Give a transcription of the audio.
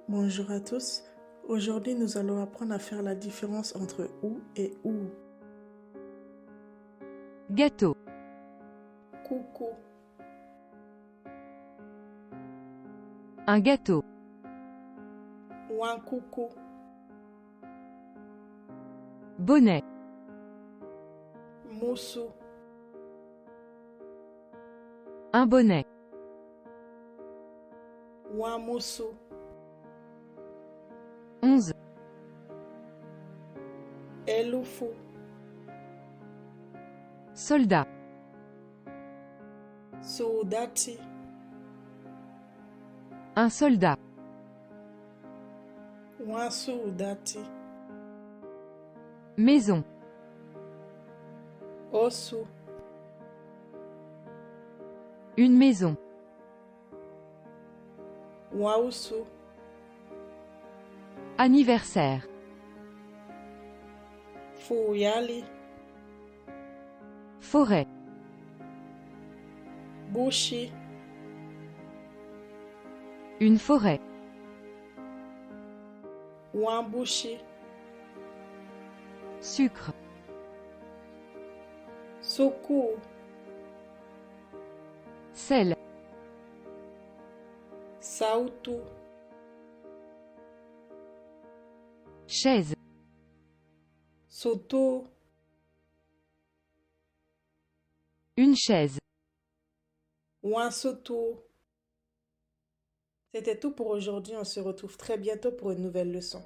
Bonjour à tous. Aujourd'hui, nous allons apprendre à faire la différence entre ou et ou. Gâteau, Coucou, un gâteau, ouin coucou, bonnet, moussou, un bonnet, ouin moussou, 11, eloufou, soldat, soudati, un soldat, ouin soudati, maison, ossou, une maison, ouin oussou, anniversaire, fouyali, forêt, bouchi, une forêt, ouin bouchi, sucre, soukou, sel, saoutou, chaise, soutou. une chaise. Ouin soutou. C'était tout pour aujourd'hui. On se retrouve très bientôt pour une nouvelle leçon.